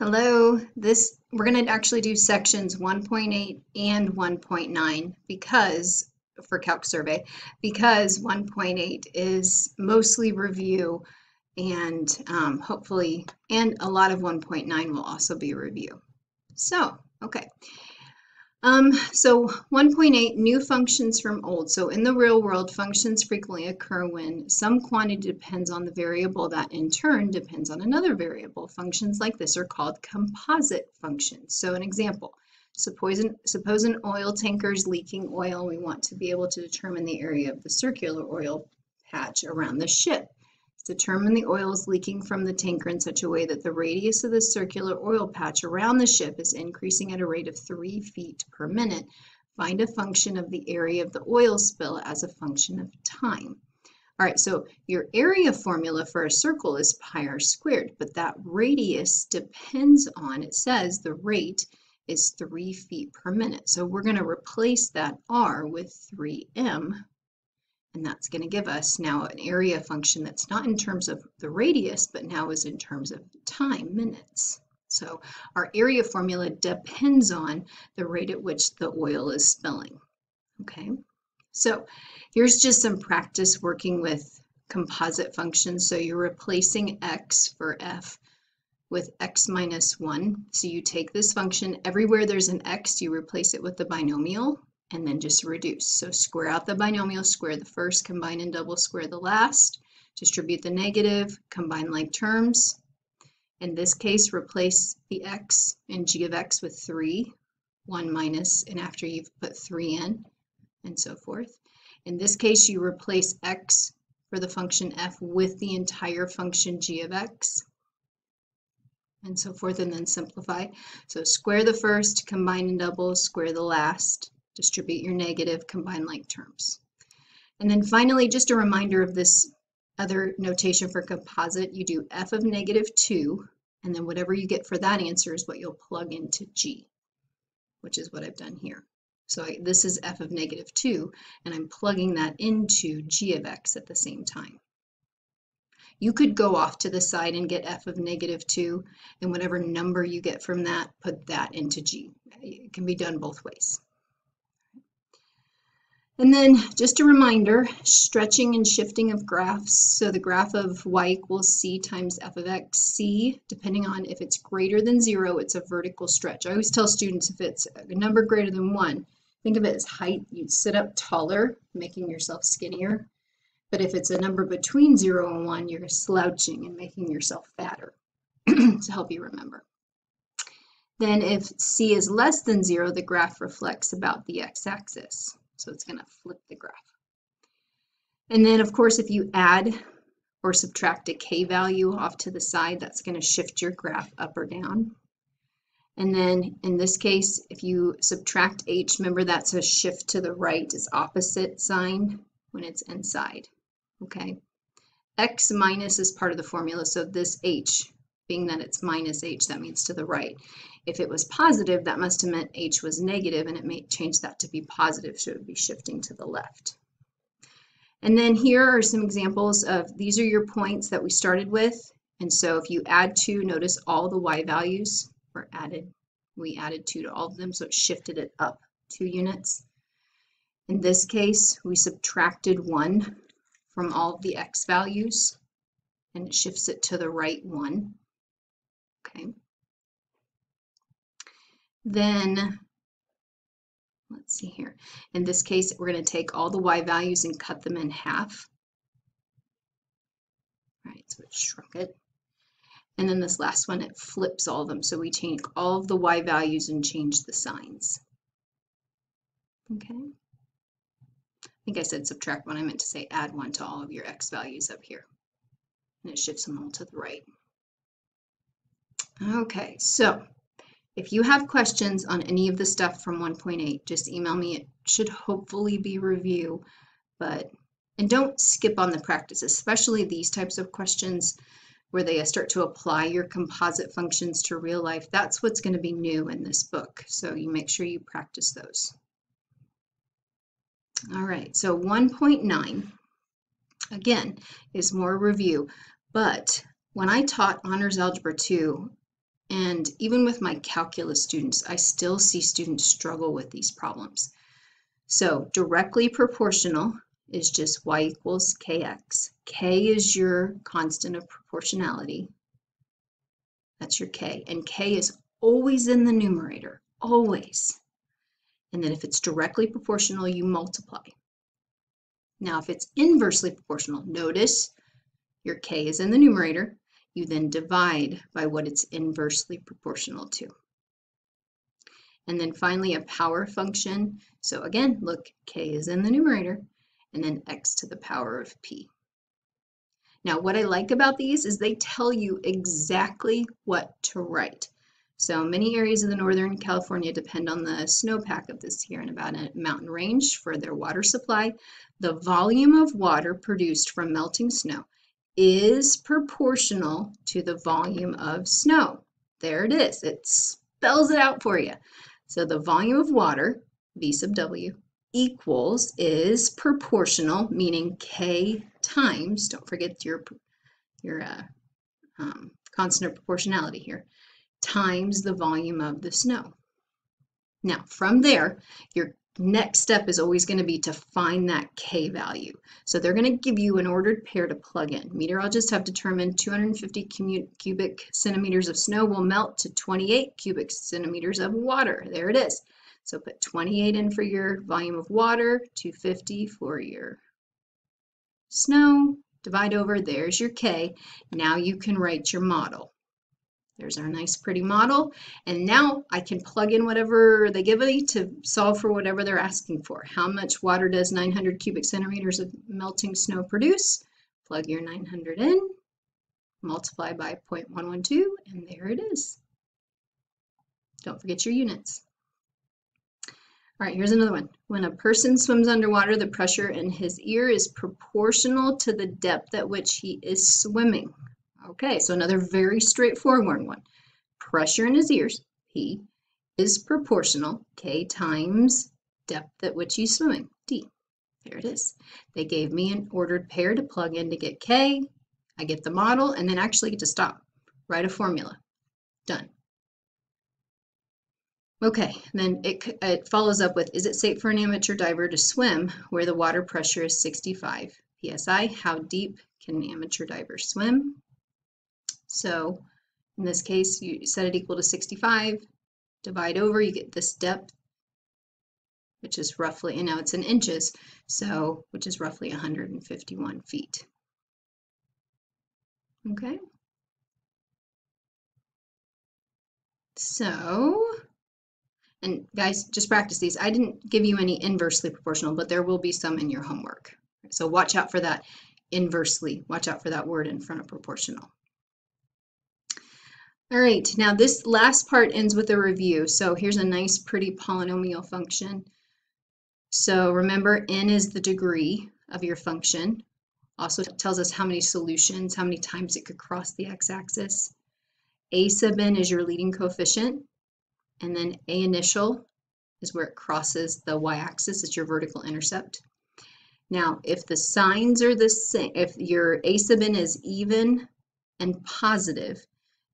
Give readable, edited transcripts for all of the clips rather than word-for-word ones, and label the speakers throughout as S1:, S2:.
S1: Hello, we're going to actually do sections 1.8 and 1.9 because for Calc survey, because 1.8 is mostly review and hopefully, and a lot of 1.9 will also be review. So, okay. So 1.8, new functions from old. So in the real world, functions frequently occur when some quantity depends on the variable that in turn depends on another variable. Functions like this are called composite functions. So an example, suppose an oil tanker is leaking oil. We want to be able to determine the area of the circular oil patch around the ship. Determine the oil is leaking from the tanker in such a way that the radius of the circular oil patch around the ship is increasing at a rate of 3 feet per minute. Find a function of the area of the oil spill as a function of time. All right, so your area formula for a circle is pi r squared, but that radius depends on, it says the rate is 3 feet per minute. So we're going to replace that r with 3m. And that's going to give us now an area function that's not in terms of the radius, but now is in terms of time, minutes. So our area formula depends on the rate at which the oil is spilling. Okay, so here's just some practice working with composite functions. So you're replacing x for f with x minus 1. So you take this function, everywhere there's an x, you replace it with the binomial, and then just reduce. So square out the binomial, square the first, combine and double square the last, distribute the negative, combine like terms. In this case, replace the x and g of x with 3, 1 minus, and after you've put 3 in, and so forth. In this case, you replace x for the function f with the entire function g of x, and so forth, and then simplify. So square the first, combine and double, square the last, distribute your negative, combine like terms. And then finally, just a reminder of this other notation for composite, you do f of negative 2, and then whatever you get for that answer is what you'll plug into g, which is what I've done here. So this is f of negative 2, and I'm plugging that into g of x at the same time. You could go off to the side and get f of negative 2, and whatever number you get from that, put that into g. It can be done both ways. And then just a reminder, stretching and shifting of graphs. So the graph of y equals c times f of x. C, depending on if it's greater than 0, it's a vertical stretch. I always tell students if it's a number greater than 1, think of it as height. You'd sit up taller, making yourself skinnier. But if it's a number between 0 and 1, you're slouching and making yourself fatter to help you remember. Then if c is less than 0, the graph reflects about the x-axis. So it's going to flip the graph. And then, of course, if you add or subtract a k value off to the side, that's going to shift your graph up or down. And then in this case, if you subtract h, remember that's a shift to the right, is opposite sign when it's inside. Okay. X minus is part of the formula, so this h, being that it's minus h, that means to the right. If it was positive, that must have meant h was negative, and it may change that to be positive, so it would be shifting to the left. And then here are some examples of, these are your points that we started with, and so if you add 2, notice all the y values were added. We added 2 to all of them, so it shifted it up 2 units. In this case, we subtracted 1 from all of the x values, and it shifts it to the right 1. Okay. Then, let's see here. In this case, we're going to take all the y values and cut them in half. All right, so it shrunk it. And then this last one, it flips all of them. So we take all of the y values and change the signs. Okay. I think I said subtract 1. I meant to say add 1 to all of your x values up here. And it shifts them all to the right. Okay, so if you have questions on any of the stuff from 1.8, just email me. It should hopefully be review, and don't skip on the practice, especially these types of questions where they start to apply your composite functions to real life. That's what's going to be new in this book, so you make sure you practice those. All right, so 1.9, again, is more review, but when I taught Honors Algebra 2, And even with my calculus students, I still see students struggle with these problems. So directly proportional is just y equals kx. K is your constant of proportionality. That's your k. And k is always in the numerator, always. And then if it's directly proportional, you multiply. Now, if it's inversely proportional, notice your k is in the numerator. You then divide by what it's inversely proportional to. And then finally, a power function. So again, look, k is in the numerator, and then x to the power of p. Now, what I like about these is they tell you exactly what to write. So many areas of the Northern California depend on the snowpack of the Sierra Nevada mountain range for their water supply. The volume of water produced from melting snow is proportional to the volume of snow. There it is. It spells it out for you. So the volume of water, V sub W, equals is proportional, meaning K times, don't forget your constant of proportionality here, times the volume of the snow. Now, from there, your next step is always going to be to find that K value. So they're going to give you an ordered pair to plug in. Meteorologists have determined 250 cubic centimeters of snow will melt to 28 cubic centimeters of water. There it is. So put 28 in for your volume of water, 250 for your snow, divide over, there's your K. Now you can write your model. There's our nice pretty model. And now I can plug in whatever they give me to solve for whatever they're asking for. How much water does 900 cubic centimeters of melting snow produce? Plug your 900 in, multiply by 0.112, and there it is. Don't forget your units. All right, here's another one. When a person swims underwater, the pressure in his ear is proportional to the depth at which he is swimming. Okay, so another very straightforward one. Pressure in his ears, P, is proportional, K times depth at which he's swimming, D. There it is. They gave me an ordered pair to plug in to get K. I get the model and then actually get to stop. Write a formula. Done. Okay, then it follows up with, is it safe for an amateur diver to swim where the water pressure is 65 psi? How deep can an amateur diver swim? So in this case, you set it equal to 65, divide over, you get this depth, which is roughly, and now it's in inches, so which is roughly 151 feet. Okay. So, and guys, just practice these. I didn't give you any inversely proportional, but there will be some in your homework. So watch out for that inversely. Watch out for that word in front of proportional. All right, now this last part ends with a review. So here's a nice, pretty polynomial function. So remember, n is the degree of your function. Also tells us how many solutions, how many times it could cross the x-axis. A sub n is your leading coefficient. And then A initial is where it crosses the y-axis. It's your vertical intercept. Now, if the signs are the same, if your A sub n is even and positive,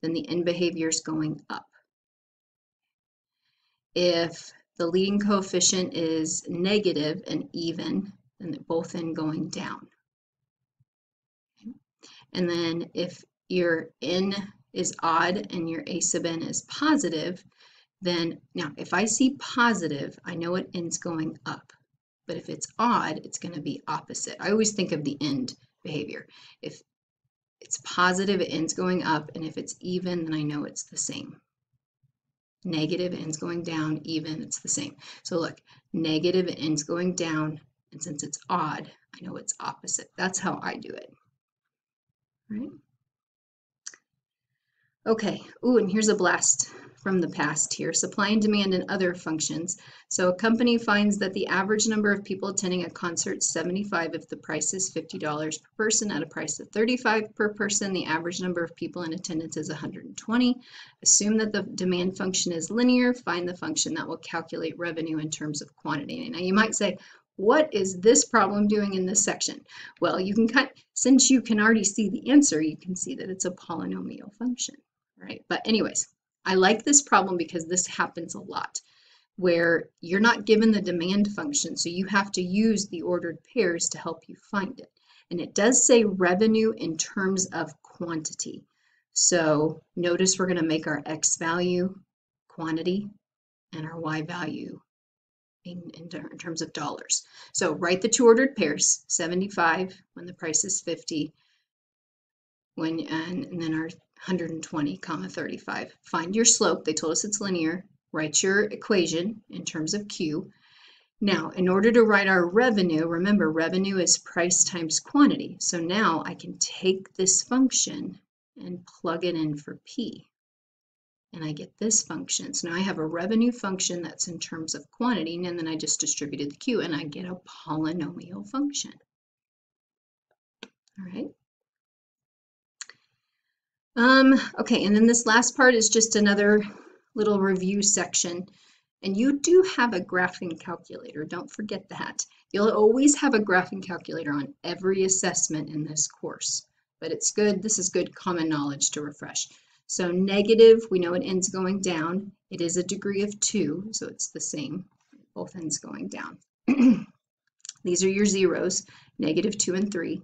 S1: then the end behavior is going up. If the leading coefficient is negative and even, then both end going down. Okay. And then if your n is odd and your A sub n is positive, then now if I see positive, I know it ends going up. But if it's odd, it's going to be opposite. I always think of the end behavior. If it's positive, it ends going up, and if it's even, then I know it's the same. Negative, it ends going down, even, it's the same. So look, negative, it ends going down, and since it's odd, I know it's opposite. That's how I do it. All right? Okay, ooh, and here's a blast from the past here, supply and demand and other functions. So a company finds that the average number of people attending a concert is 75 if the price is $50 per person. At a price of $35 per person, the average number of people in attendance is 120. Assume that the demand function is linear. Find the function that will calculate revenue in terms of quantity. Now you might say, what is this problem doing in this section? Well, you can since you can already see the answer, you can see that it's a polynomial function, right? But anyways, I like this problem because this happens a lot, where you're not given the demand function, so you have to use the ordered pairs to help you find it. And it does say revenue in terms of quantity. So notice we're going to make our X value quantity and our Y value in terms of dollars. So write the two ordered pairs, 75 when the price is 50, and then our 120, 35. Find your slope. They told us it's linear. Write your equation in terms of Q. Now, in order to write our revenue, remember revenue is price times quantity. So now I can take this function and plug it in for P. And I get this function. So now I have a revenue function that's in terms of quantity, and then I just distributed the Q, and I get a polynomial function. All right. Okay, and then this last part is just another little review section. And you do have a graphing calculator. Don't forget that. You'll always have a graphing calculator on every assessment in this course. But it's good. This is good common knowledge to refresh. So negative, we know it ends going down. It is a degree of 2, so it's the same. Both ends going down. These are your zeros, negative 2 and 3.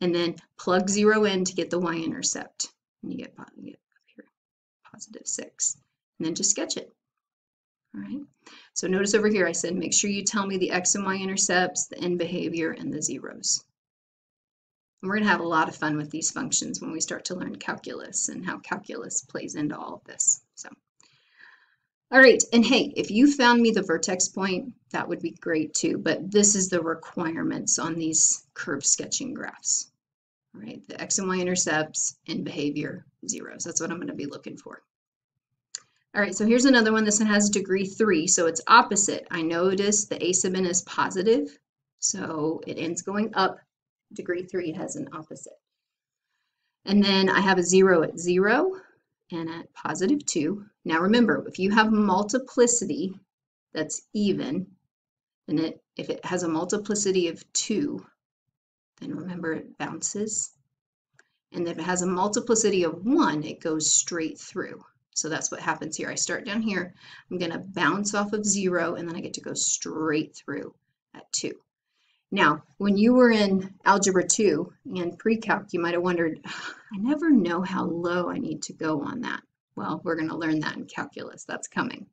S1: And then plug 0 in to get the y-intercept. And you get up here, positive 6. And then just sketch it. All right. So notice over here I said make sure you tell me the x and y-intercepts, the end behavior, and the zeros. And we're going to have a lot of fun with these functions when we start to learn calculus and how calculus plays into all of this. So, all right, and hey, if you found me the vertex point, that would be great too, but this is the requirements on these curve sketching graphs. All right, the x and y-intercepts, end behavior, zeros. That's what I'm going to be looking for. All right, so here's another one. This one has degree 3, so it's opposite. I notice the a sub n is positive, so it ends going up. Degree 3 has an opposite. And then I have a 0 at 0 and at positive 2. Now remember, if you have multiplicity that's even, and if it has a multiplicity of 2, then remember it bounces. And if it has a multiplicity of 1, it goes straight through. So that's what happens here. I start down here, I'm going to bounce off of 0, and then I get to go straight through at 2. Now, when you were in Algebra 2 and pre-calc, you might have wondered, I never know how low I need to go on that. Well, we're going to learn that in calculus. That's coming.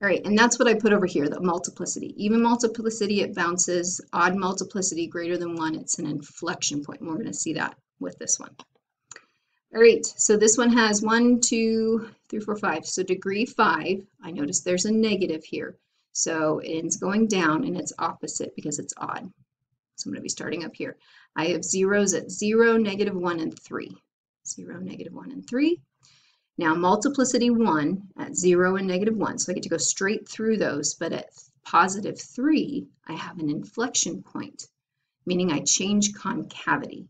S1: All right, and that's what I put over here, the multiplicity. Even multiplicity, it bounces. Odd multiplicity greater than 1, it's an inflection point. And we're going to see that with this one. All right, so this one has 1, 2, 3, 4, 5. So degree 5, I notice there's a negative here. So it ends going down, and it's opposite because it's odd. So I'm going to be starting up here. I have zeros at 0, negative 1, and 3. 0, negative 1, and 3. Now multiplicity 1 at 0 and negative 1. So I get to go straight through those, but at positive 3, I have an inflection point, meaning I change concavity.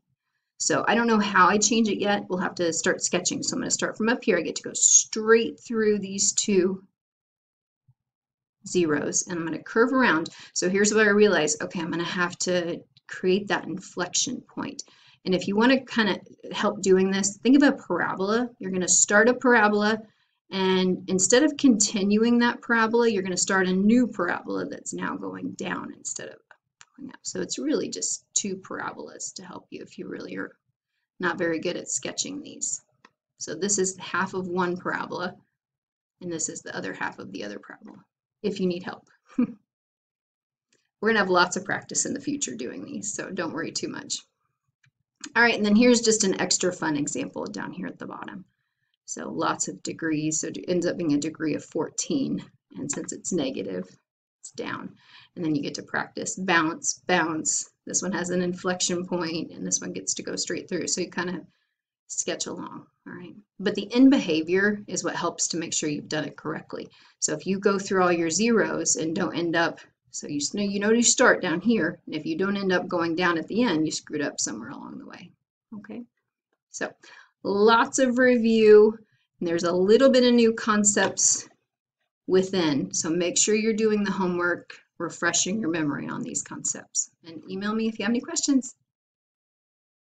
S1: So I don't know how I change it yet. We'll have to start sketching. So I'm going to start from up here. I get to go straight through these two zeros, and I'm going to curve around. So here's what I realize. Okay, I'm going to have to create that inflection point. And if you want to kind of help doing this, think of a parabola. You're going to start a parabola, and instead of continuing that parabola, you're going to start a new parabola that's now going down instead of going up. So it's really just two parabolas to help you if you really are not very good at sketching these. So this is half of one parabola, and this is the other half of the other parabola, if you need help. We're going to have lots of practice in the future doing these, so don't worry too much. All right, and then here's just an extra fun example down here at the bottom. So lots of degrees, so it ends up being a degree of 14, and since it's negative, it's down. And then you get to practice bounce, bounce. This one has an inflection point, and this one gets to go straight through, so you kind of sketch along, all right? But the end behavior is what helps to make sure you've done it correctly. So if you go through all your zeros and don't end up, so you know you start down here, and if you don't end up going down at the end, you screwed up somewhere along the way, okay? So lots of review, and there's a little bit of new concepts within, so make sure you're doing the homework, refreshing your memory on these concepts, and email me if you have any questions.